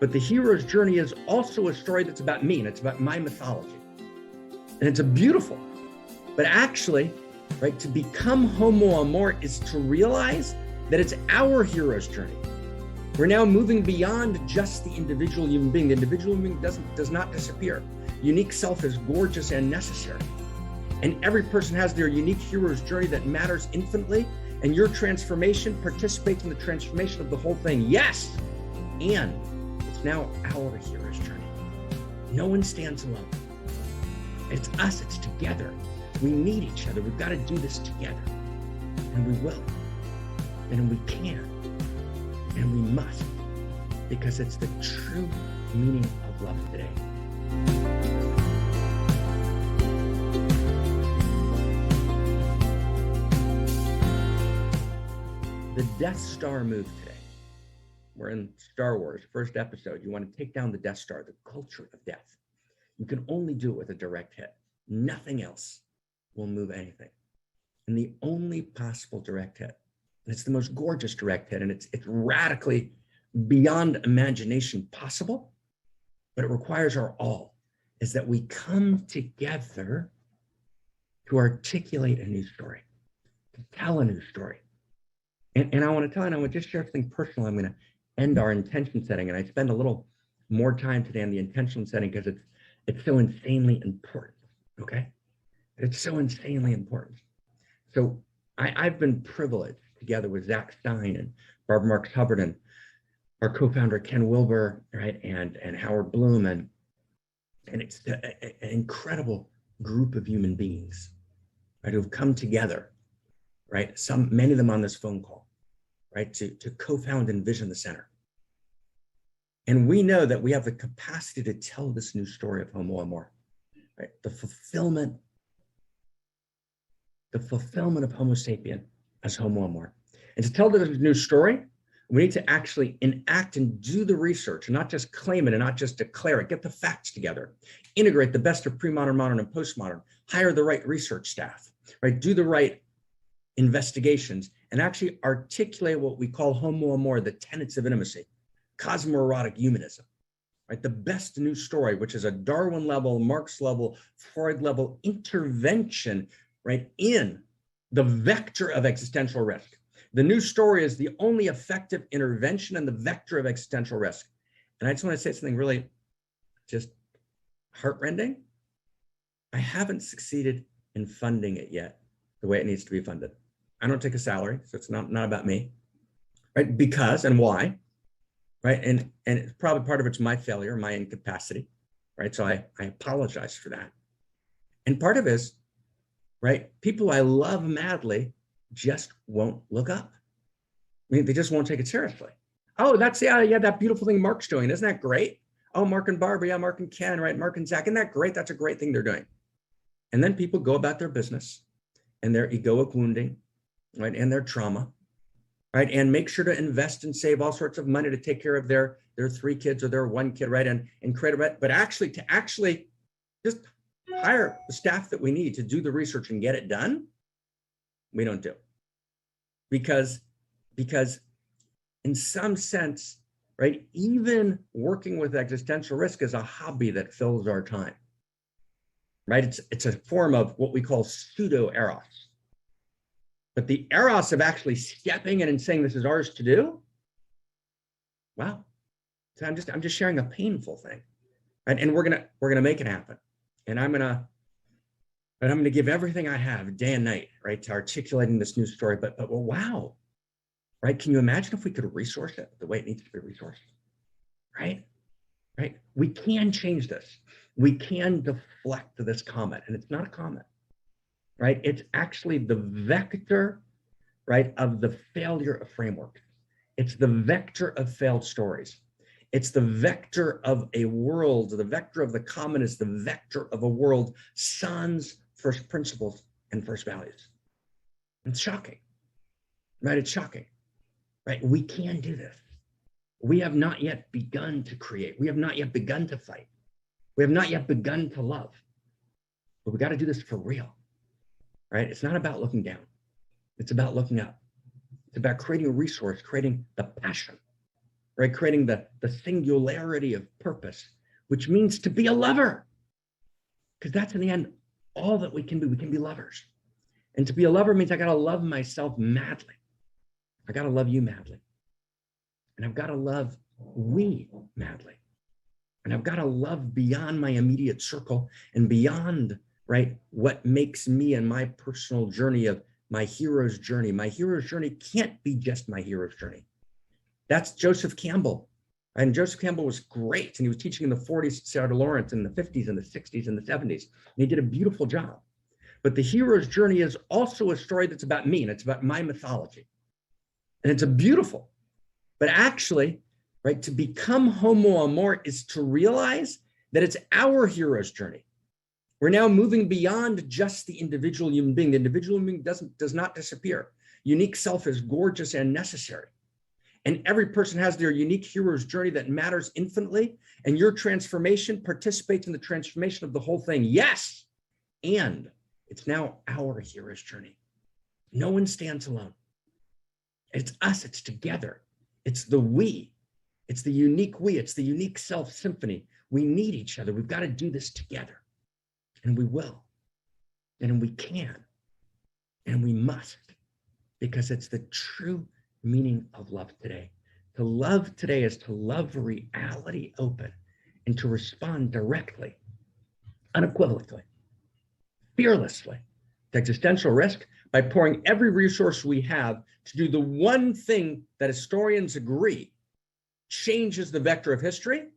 But the hero's journey is also a story that's about me, and it's about my mythology. And it's a beautiful, but actually, right, to become Homo amor is to realize that it's our hero's journey. We're now moving beyond just the individual human being. The individual human being does not disappear. Unique self is gorgeous and necessary. And every person has their unique hero's journey that matters infinitely. And your transformation participates in the transformation of the whole thing. Yes. And it's now our hero's journey. No one stands alone. It's us, it's together. We need each other. We've got to do this together. And we will. And we can. And we must. Because it's the true meaning of love today. The Death Star moved today. We're in Star Wars, first episode. You want to take down the Death Star, the culture of death. You can only do it with a direct hit. Nothing else will move anything. And the only possible direct hit, and it's the most gorgeous direct hit, and it's radically beyond imagination possible, but it requires our all, is that we come together to articulate a new story, to tell a new story. And I want to tell you, and I want to just share something personal. I'm going to end our intention setting, and I spend a little more time today on the intention setting because it's so insanely important, okay? It's so insanely important. So I've been privileged, together with Zach Stein and Barbara Marks Hubbard and our co-founder Ken Wilber, right, and Howard Bloom, and it's an incredible group of human beings, right, who've come together, right, many of them on this phone call, right, to co-found and vision the center. And we know that we have the capacity to tell this new story of Homo amor, right? The fulfillment of Homo sapien as Homo amor. And to tell this new story, we need to actually enact and do the research, and not just claim it and not just declare it. Get the facts together, integrate the best of pre-modern, modern, and postmodern, hire the right research staff, right? Do the right investigations, and actually articulate what we call Homo amor, the tenets of intimacy, cosmoerotic humanism, right? The best new story, which is a Darwin level, Marx level, Freud level intervention, right, in the vector of existential risk. The new story is the only effective intervention in the vector of existential risk. And I just want to say something really just heartrending. I haven't succeeded in funding it yet the way it needs to be funded. I don't take a salary, so it's not about me, right? Because, and why, right? And it's probably part of it's my failure, my incapacity, right? So I apologize for that. And part of it is, right, people I love madly just won't look up. I mean, they just won't take it seriously. Oh, that's, that beautiful thing Mark's doing. Isn't that great? Oh, Mark and Barbara, yeah, Mark and Ken, right? Mark and Zach, isn't that great? That's a great thing they're doing. And then people go about their business and their egoic wounding, right? And their trauma, right? And make sure to invest and save all sorts of money to take care of their 3 kids or their 1 kid, right? And create a, but actually to just hire the staff that we need to do the research and get it done, we don't do. Because in some sense, right, even working with existential risk is a hobby that fills our time, right? It's a form of what we call pseudo-eros. But the eros of actually stepping in and saying this is ours to do, wow. So I'm just sharing a painful thing, right? And we're gonna make it happen. And I'm gonna give everything I have day and night, right, to articulating this new story. But well, wow, right? Can you imagine if we could resource it the way it needs to be resourced, right? Right? We can change this. We can deflect this comet, and it's not a comet, right? It's actually the vector, right, of the failure of framework. It's the vector of failed stories. It's the vector of a world. The vector of the comet is the vector of a world sans first principles and first values. It's shocking, right? It's shocking, right? We can do this. We have not yet begun to create. We have not yet begun to fight. We have not yet begun to love. But we got to do this for real, right? It's not about looking down. It's about looking up. It's about creating a resource, creating the passion, right? Creating the singularity of purpose, which means to be a lover. Because that's in the end, all that we can be. We can be lovers. And to be a lover means I got to love myself madly. I got to love you madly. And I've got to love we madly. And I've got to love beyond my immediate circle and beyond, right, what makes me and my personal journey of my hero's journey. My hero's journey can't be just my hero's journey. That's Joseph Campbell. And Joseph Campbell was great. And he was teaching in the 40s at Sarah Lawrence, in the 50s and the 60s and the 70s. And he did a beautiful job. But the hero's journey is also a story that's about me, and it's about my mythology. And it's a beautiful, but actually, right, to become Homo amor is to realize that it's our hero's journey. We're now moving beyond just the individual human being. The individual human being does not disappear. Unique self is gorgeous and necessary. And every person has their unique hero's journey that matters infinitely. And your transformation participates in the transformation of the whole thing. Yes. And it's now our hero's journey. No one stands alone. It's us, it's together. It's the we. It's the unique we. It's the unique self symphony. We need each other. We've got to do this together. And we will. And we can. And we must. Because it's the true meaning of love today. To love today is to love reality open and to respond directly, unequivocally, fearlessly to existential risk by pouring every resource we have to do the one thing that historians agree changes the vector of history,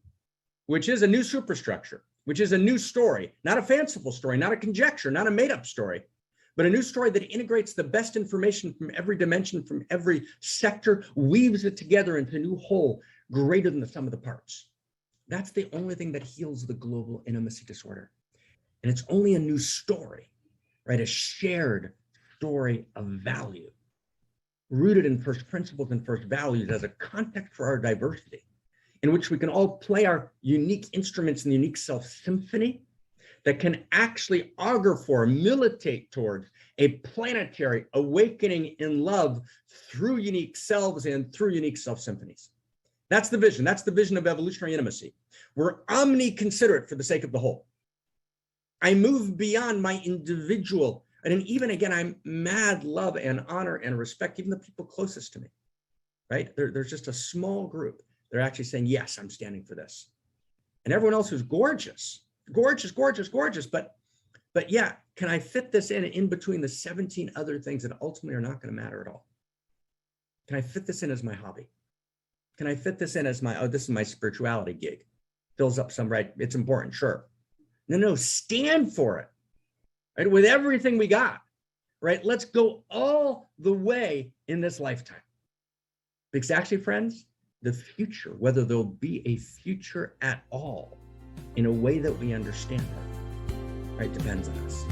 which is a new superstructure, which is a new story, not a fanciful story, not a conjecture, not a made-up story, but a new story that integrates the best information from every dimension, from every sector, weaves it together into a new whole greater than the sum of the parts. That's the only thing that heals the global intimacy disorder. And it's only a new story, right? A shared story of value, rooted in first principles and first values as a context for our diversity, in which we can all play our unique instruments in the unique self symphony that can actually augur for, militate towards a planetary awakening in love through unique selves and through unique self symphonies. That's the vision. That's the vision of evolutionary intimacy. We're omni-considerate for the sake of the whole. I move beyond my individual, and even again, I'm mad love and honor and respect even the people closest to me, right? There's just a small group. They're actually saying, yes, I'm standing for this. And everyone else who's gorgeous, gorgeous, gorgeous, gorgeous, but yeah, can I fit this in between the 17 other things that ultimately are not going to matter at all? Can I fit this in as my hobby? Can I fit this in as my, oh, this is my spirituality gig? Fills up some, right? It's important, sure. No, stand for it, right? With everything we got, right? Let's go all the way in this lifetime. Because actually, friends, the future, whether there'll be a future at all, in a way that we understand it, right, depends on us.